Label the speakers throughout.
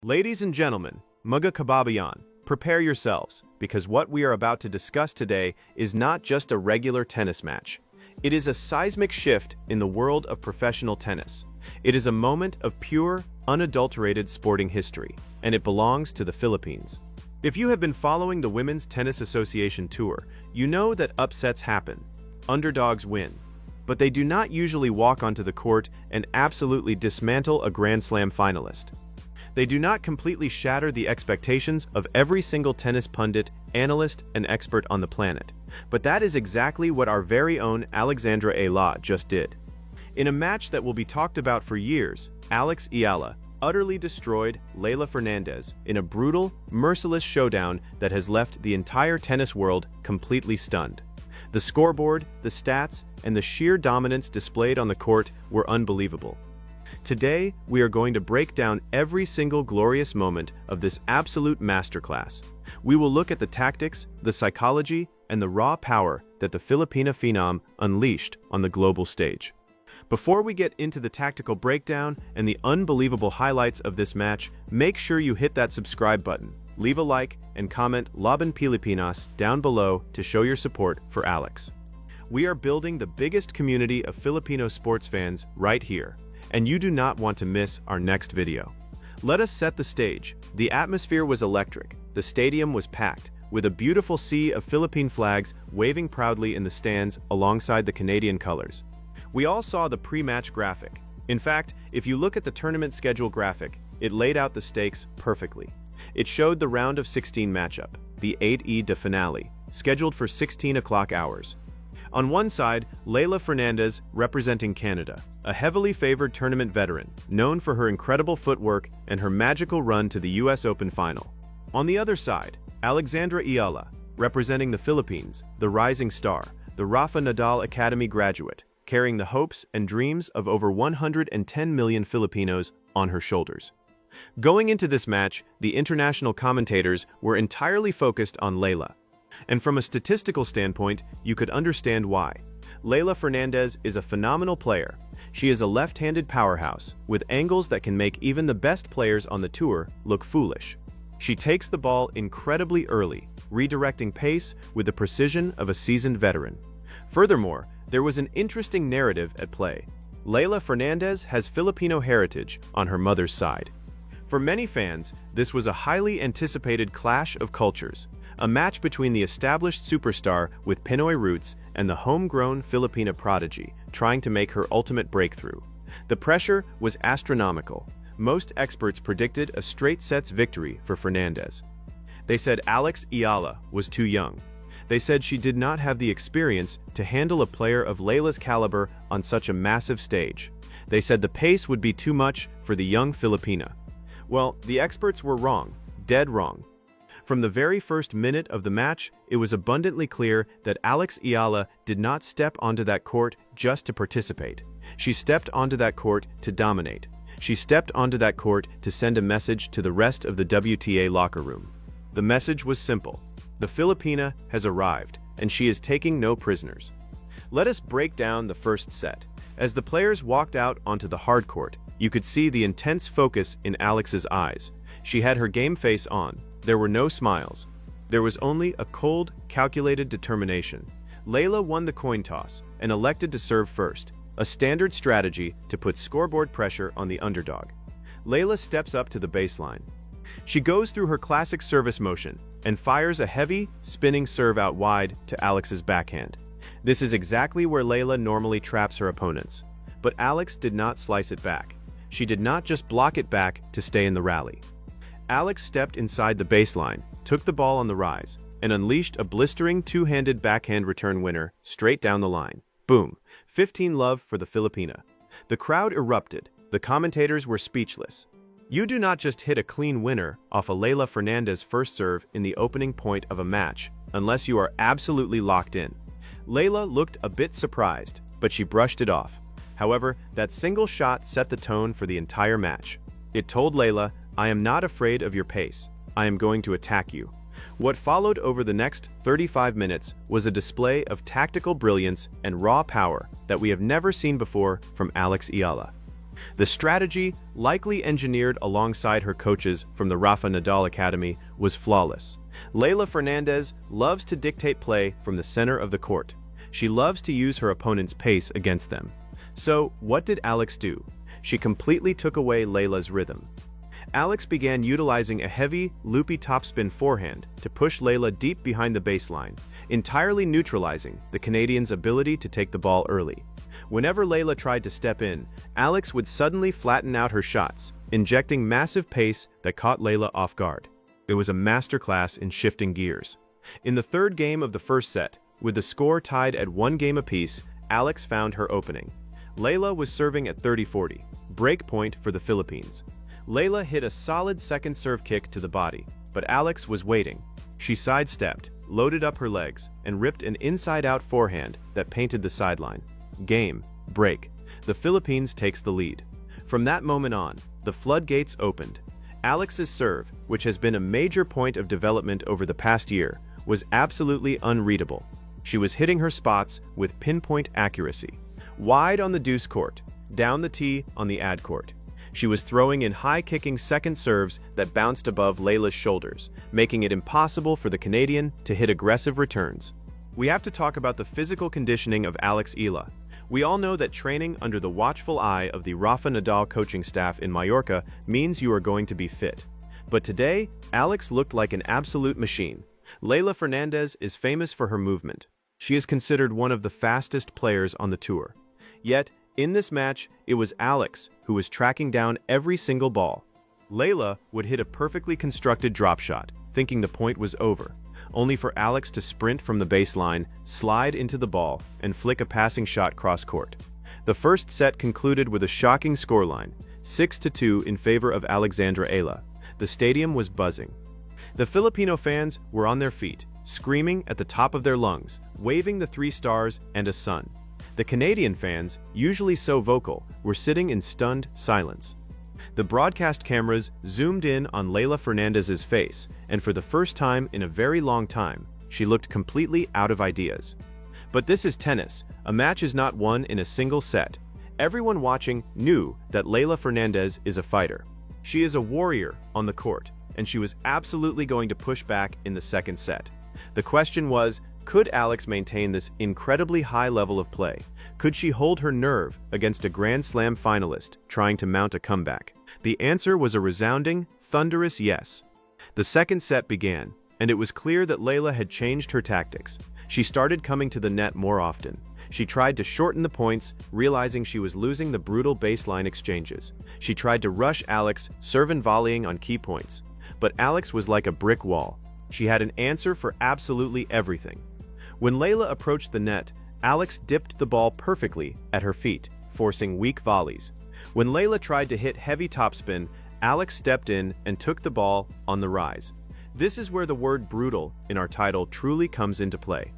Speaker 1: Ladies and gentlemen, Mga Kababayan, prepare yourselves, because what we are about to discuss today is not just a regular tennis match. It is a seismic shift in the world of professional tennis. It is a moment of pure, unadulterated sporting history, and it belongs to the Philippines. If you have been following the Women's Tennis Association Tour, you know that upsets happen. Underdogs win. But they do not usually walk onto the court and absolutely dismantle a Grand Slam finalist. They do not completely shatter the expectations of every single tennis pundit, analyst, and expert on the planet. But that is exactly what our very own Alex Eala just did. In a match that will be talked about for years, Alex Eala utterly destroyed Leylah Fernandez in a brutal, merciless showdown that has left the entire tennis world completely stunned. The scoreboard, the stats, and the sheer dominance displayed on the court were unbelievable. Today, we are going to break down every single glorious moment of this absolute masterclass. We will look at the tactics, the psychology, and the raw power that the Filipina phenom unleashed on the global stage. Before we get into the tactical breakdown and the unbelievable highlights of this match, make sure you hit that subscribe button, leave a like, and comment Laban Pilipinas down below to show your support for Alex. We are building the biggest community of Filipino sports fans right here, and you do not want to miss our next video. Let us set the stage. The atmosphere was electric. The stadium was packed, with a beautiful sea of Philippine flags waving proudly in the stands alongside the Canadian colors. We all saw the pre-match graphic. In fact, if you look at the tournament schedule graphic, it laid out the stakes perfectly. It showed the round of 16 matchup, the 8E de finale, scheduled for 16 o'clock hours. On one side, Leylah Fernandez, representing Canada, a heavily favored tournament veteran, known for her incredible footwork and her magical run to the US Open final. On the other side, Alex Eala, representing the Philippines, the rising star, the Rafa Nadal Academy graduate, carrying the hopes and dreams of over 110 million Filipinos on her shoulders. Going into this match, the international commentators were entirely focused on Leylah. And from a statistical standpoint, you could understand why. Leylah Fernandez is a phenomenal player. She is a left-handed powerhouse, with angles that can make even the best players on the tour look foolish. She takes the ball incredibly early, redirecting pace with the precision of a seasoned veteran. Furthermore, there was an interesting narrative at play. Leylah Fernandez has Filipino heritage on her mother's side. For many fans, this was a highly anticipated clash of cultures, a match between the established superstar with Pinoy roots and the homegrown Filipina prodigy trying to make her ultimate breakthrough. The pressure was astronomical. Most experts predicted a straight sets victory for Fernandez. They said Alex Eala was too young. They said she did not have the experience to handle a player of Leylah's caliber on such a massive stage. They said the pace would be too much for the young Filipina. Well, the experts were wrong, dead wrong. From the very first minute of the match, it was abundantly clear that Alex Eala did not step onto that court just to participate. She stepped onto that court to dominate. She stepped onto that court to send a message to the rest of the WTA locker room. The message was simple. The Filipina has arrived, and she is taking no prisoners. Let us break down the first set. As the players walked out onto the hard court, you could see the intense focus in Alex's eyes. She had her game face on. There were no smiles. There was only a cold, calculated determination. Leylah won the coin toss and elected to serve first, a standard strategy to put scoreboard pressure on the underdog. Leylah steps up to the baseline. She goes through her classic service motion and fires a heavy, spinning serve out wide to Alex's backhand. This is exactly where Leylah normally traps her opponents. But Alex did not slice it back. She did not just block it back to stay in the rally. Alex stepped inside the baseline, took the ball on the rise, and unleashed a blistering two-handed backhand return winner straight down the line. Boom! 15 love for the Filipina. The crowd erupted. The commentators were speechless. You do not just hit a clean winner off a Leylah Fernandez first serve in the opening point of a match unless you are absolutely locked in. Leylah looked a bit surprised, but she brushed it off. However, that single shot set the tone for the entire match. It told Leylah, "I am not afraid of your pace. I am going to attack you." What followed over the next 35 minutes was a display of tactical brilliance and raw power that we have never seen before from Alex Eala. The strategy, likely engineered alongside her coaches from the Rafa Nadal Academy, was flawless. Leylah Fernandez loves to dictate play from the center of the court. She loves to use her opponent's pace against them. So, what did Alex do? She completely took away Leylah's rhythm. Alex began utilizing a heavy, loopy topspin forehand to push Leylah deep behind the baseline, entirely neutralizing the Canadian's ability to take the ball early. Whenever Leylah tried to step in, Alex would suddenly flatten out her shots, injecting massive pace that caught Leylah off guard. It was a masterclass in shifting gears. In the third game of the first set, with the score tied at 1 game apiece, Alex found her opening. Leylah was serving at 30-40, break point for the Philippines. Leylah hit a solid second serve kick to the body, but Alex was waiting. She sidestepped, loaded up her legs, and ripped an inside-out forehand that painted the sideline. Game, break. The Philippines takes the lead. From that moment on, the floodgates opened. Alex's serve, which has been a major point of development over the past year, was absolutely unreadable. She was hitting her spots with pinpoint accuracy. Wide on the deuce court, down the tee on the ad court. She was throwing in high-kicking second serves that bounced above Leylah's shoulders, making it impossible for the Canadian to hit aggressive returns. We have to talk about the physical conditioning of Alex Eala. We all know that training under the watchful eye of the Rafa Nadal coaching staff in Mallorca means you are going to be fit. But today, Alex looked like an absolute machine. Leylah Fernandez is famous for her movement. She is considered one of the fastest players on the tour. Yet, in this match, it was Alex who was tracking down every single ball. Leylah would hit a perfectly constructed drop shot, thinking the point was over, only for Alex to sprint from the baseline, slide into the ball, and flick a passing shot cross-court. The first set concluded with a shocking scoreline, 6-2 in favor of Alex Eala. The stadium was buzzing. The Filipino fans were on their feet, screaming at the top of their lungs, waving the 3 stars and a sun. The Canadian fans, usually so vocal, were sitting in stunned silence. The broadcast cameras zoomed in on Leylah Fernandez's face, and for the first time in a very long time, she looked completely out of ideas. But this is tennis. A match is not won in a single set. Everyone watching knew that Leylah Fernandez is a fighter. She is a warrior on the court, and she was absolutely going to push back in the second set. The question was, could Alex maintain this incredibly high level of play? Could she hold her nerve against a Grand Slam finalist trying to mount a comeback? The answer was a resounding, thunderous yes. The second set began, and it was clear that Leylah had changed her tactics. She started coming to the net more often. She tried to shorten the points, realizing she was losing the brutal baseline exchanges. She tried to rush Alex, serve and volleying on key points. But Alex was like a brick wall. She had an answer for absolutely everything. When Leylah approached the net, Alex dipped the ball perfectly at her feet, forcing weak volleys. When Leylah tried to hit heavy topspin, Alex stepped in and took the ball on the rise. This is where the word brutal in our title truly comes into play.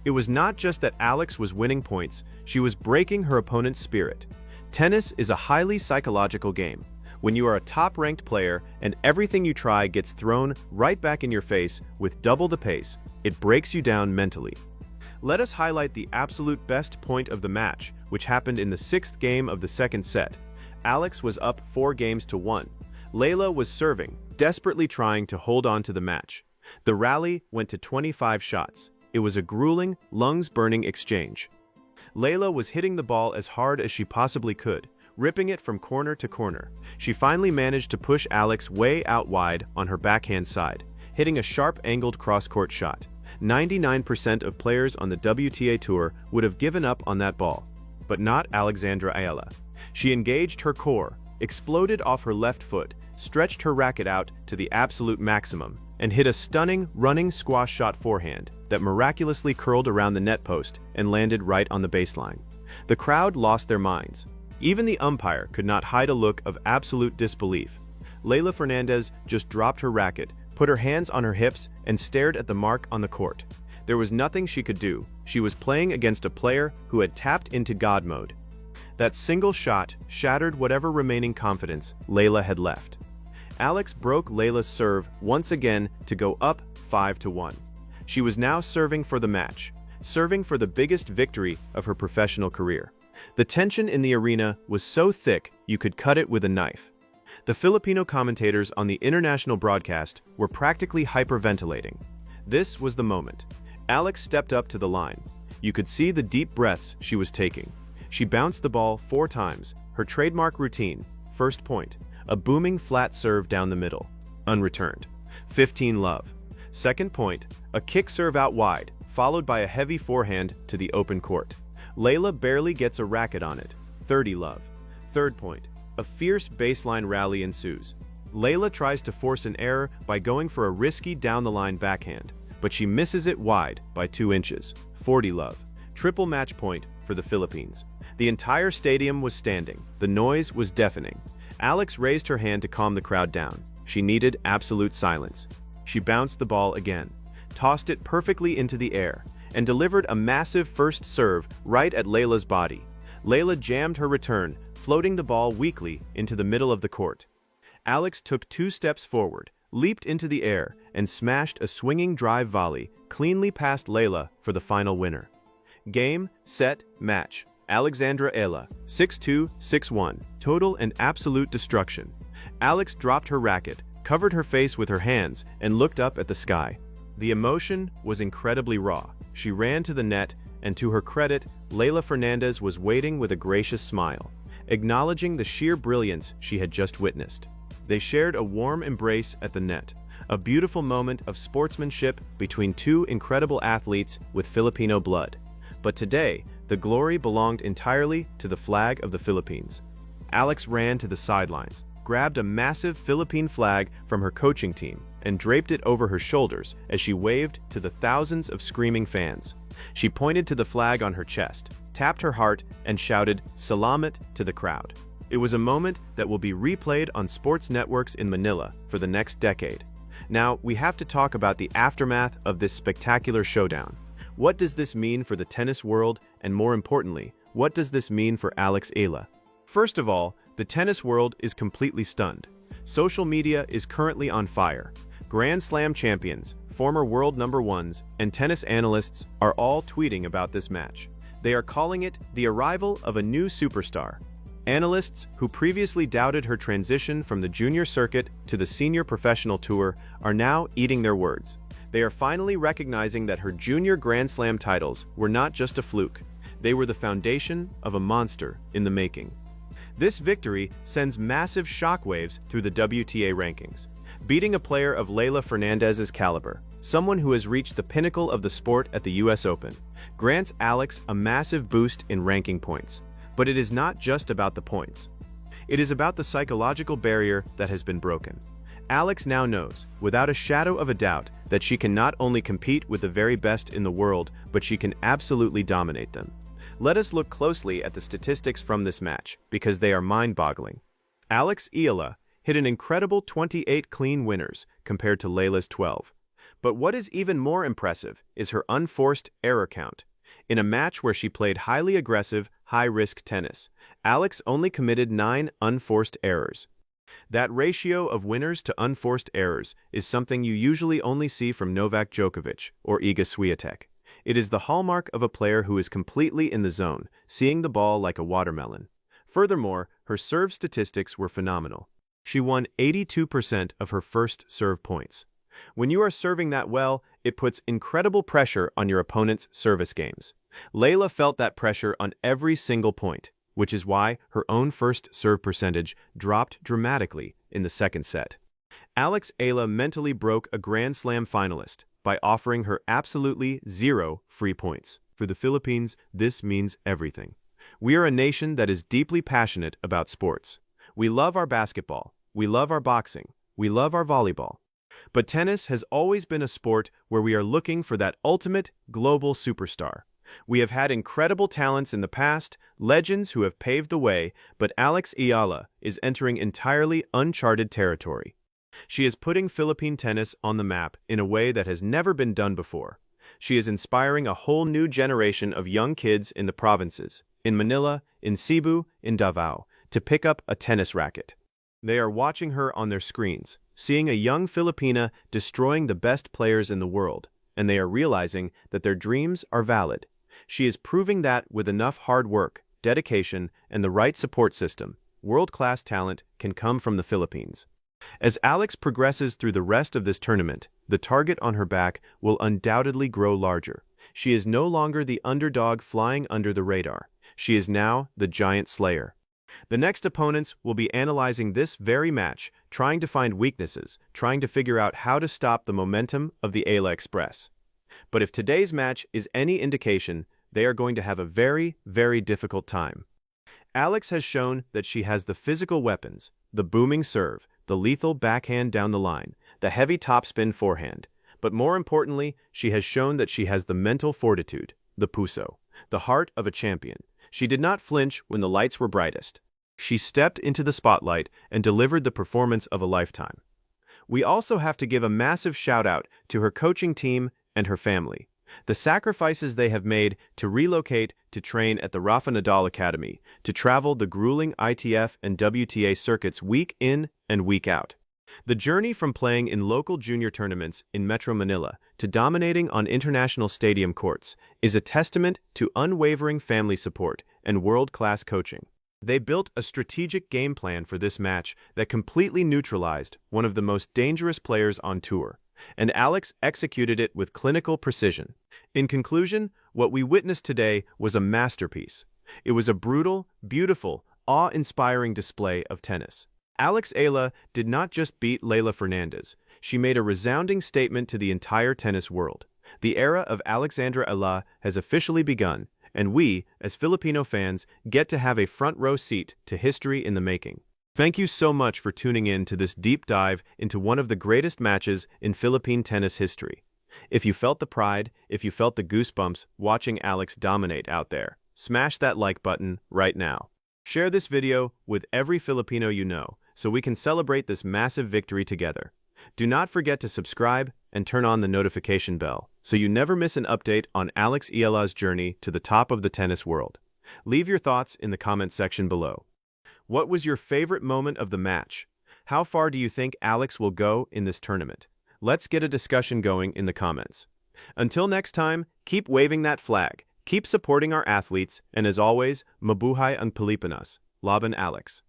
Speaker 1: It was not just that Alex was winning points, she was breaking her opponent's spirit. Tennis is a highly psychological game. When you are a top-ranked player and everything you try gets thrown right back in your face with double the pace, it breaks you down mentally. Let us highlight the absolute best point of the match, which happened in the 6th game of the second set. Alex was up 4-1. Leylah was serving, desperately trying to hold on to the match. The rally went to 25 shots. It was a grueling, lungs-burning exchange. Leylah was hitting the ball as hard as she possibly could, ripping it from corner to corner. She finally managed to push Alex way out wide on her backhand side, hitting a sharp-angled cross-court shot. 99% of players on the WTA Tour would have given up on that ball, but not Alex Eala. She engaged her core, exploded off her left foot, stretched her racket out to the absolute maximum, and hit a stunning running squash shot forehand that miraculously curled around the net post and landed right on the baseline. The crowd lost their minds. Even the umpire could not hide a look of absolute disbelief. Leylah Fernandez just dropped her racket, put her hands on her hips, and stared at the mark on the court. There was nothing she could do. She was playing against a player who had tapped into God mode. That single shot shattered whatever remaining confidence Leylah had left. Alex broke Leylah's serve once again to go up 5-1. She was now serving for the match, serving for the biggest victory of her professional career. The tension in the arena was so thick you could cut it with a knife. The Filipino commentators on the international broadcast were practically hyperventilating. This was the moment. Alex stepped up to the line. You could see the deep breaths she was taking. She bounced the ball 4 times, her trademark routine. First point, a booming flat serve down the middle, unreturned. 15-love. Second point, a kick serve out wide, followed by a heavy forehand to the open court. Layla barely gets a racket on it. 30-love. Third point, a fierce baseline rally ensues. Layla tries to force an error by going for a risky down-the-line backhand, but she misses it wide by 2 inches. 40-love. Triple match point for the Philippines. The entire stadium was standing. The noise was deafening. Alex raised her hand to calm the crowd down. She needed absolute silence. She bounced the ball again, tossed it perfectly into the air, and delivered a massive first serve right at Layla's body. Layla jammed her return, floating the ball weakly into the middle of the court. Alex took 2 steps forward, leaped into the air, and smashed a swinging drive volley cleanly past Layla for the final winner. Game, set, match. Alex Eala, 6-2, 6-1. Total and absolute destruction. Alex dropped her racket, covered her face with her hands, and looked up at the sky. The emotion was incredibly raw. She ran to the net, and to her credit, Layla Fernandez was waiting with a gracious smile, acknowledging the sheer brilliance she had just witnessed. They shared a warm embrace at the net, a beautiful moment of sportsmanship between 2 incredible athletes with Filipino blood. But today, the glory belonged entirely to the flag of the Philippines. Alex ran to the sidelines, grabbed a massive Philippine flag from her coaching team, and draped it over her shoulders as she waved to the thousands of screaming fans. She pointed to the flag on her chest, tapped her heart, and shouted, "Salamat" to the crowd. It was a moment that will be replayed on sports networks in Manila for the next decade. Now, we have to talk about the aftermath of this spectacular showdown. What does this mean for the tennis world, and more importantly, what does this mean for Alex Eala? First of all, the tennis world is completely stunned. Social media is currently on fire. Grand Slam champions, former world number 1s, and tennis analysts are all tweeting about this match. They are calling it the arrival of a new superstar. Analysts who previously doubted her transition from the junior circuit to the senior professional tour are now eating their words. They are finally recognizing that her junior Grand Slam titles were not just a fluke. They were the foundation of a monster in the making. This victory sends massive shockwaves through the WTA rankings. Beating a player of Layla Fernandez's caliber, someone who has reached the pinnacle of the sport at the US Open, grants Alex a massive boost in ranking points. But it is not just about the points. It is about the psychological barrier that has been broken. Alex now knows, without a shadow of a doubt, that she can not only compete with the very best in the world, but she can absolutely dominate them. Let us look closely at the statistics from this match, because they are mind-boggling. Alex Eala hit an incredible 28 clean winners compared to Layla's 12. But what is even more impressive is her unforced error count. In a match where she played highly aggressive, high-risk tennis, Alex only committed 9 unforced errors. That ratio of winners to unforced errors is something you usually only see from Novak Djokovic or Iga Swiatek. It is the hallmark of a player who is completely in the zone, seeing the ball like a watermelon. Furthermore, her serve statistics were phenomenal. She won 82% of her first serve points. When you are serving that well, it puts incredible pressure on your opponent's service games. Layla felt that pressure on every single point, which is why her own first serve percentage dropped dramatically in the second set. Alex Eala mentally broke a Grand Slam finalist by offering her absolutely 0 free points. For the Philippines, this means everything. We are a nation that is deeply passionate about sports. We love our basketball, we love our boxing, we love our volleyball. But tennis has always been a sport where we are looking for that ultimate global superstar. We have had incredible talents in the past, legends who have paved the way, but Alex Eala is entering entirely uncharted territory. She is putting Philippine tennis on the map in a way that has never been done before. She is inspiring a whole new generation of young kids in the provinces, in Manila, in Cebu, in Davao, to pick up a tennis racket. They are watching her on their screens, seeing a young Filipina destroying the best players in the world, and they are realizing that their dreams are valid. She is proving that with enough hard work, dedication, and the right support system, world-class talent can come from the Philippines. As Alex progresses through the rest of this tournament, the target on her back will undoubtedly grow larger. She is no longer the underdog flying under the radar. She is now the giant slayer. The next opponents will be analyzing this very match, trying to find weaknesses, trying to figure out how to stop the momentum of the Eala Express. But if today's match is any indication, they are going to have a very, very difficult time. Alex has shown that she has the physical weapons, the booming serve, the lethal backhand down the line, the heavy topspin forehand. But more importantly, she has shown that she has the mental fortitude, the puso, the heart of a champion. She did not flinch when the lights were brightest. She stepped into the spotlight and delivered the performance of a lifetime. We also have to give a massive shout-out to her coaching team and her family. The sacrifices they have made to relocate to train at the Rafa Nadal Academy, to travel the grueling ITF and WTA circuits week in and week out. The journey from playing in local junior tournaments in Metro Manila to dominating on international stadium courts is a testament to unwavering family support and world-class coaching. They built a strategic game plan for this match that completely neutralized one of the most dangerous players on tour, and Alex executed it with clinical precision. In conclusion, what we witnessed today was a masterpiece. It was a brutal, beautiful, awe-inspiring display of tennis. Alex Eala did not just beat Leylah Fernandez, she made a resounding statement to the entire tennis world. The era of Alexandra Eala has officially begun, and we, as Filipino fans, get to have a front-row seat to history in the making. Thank you so much for tuning in to this deep dive into one of the greatest matches in Philippine tennis history. If you felt the pride, if you felt the goosebumps watching Alex dominate out there, smash that like button right now. Share this video with every Filipino you know, so we can celebrate this massive victory together. Do not forget to subscribe and turn on the notification bell, so you never miss an update on Alex Eala's journey to the top of the tennis world. Leave your thoughts in the comment section below. What was your favorite moment of the match? How far do you think Alex will go in this tournament? Let's get a discussion going in the comments. Until next time, keep waving that flag, keep supporting our athletes, and as always, mabuhay ang Pilipinas. Laban Alex.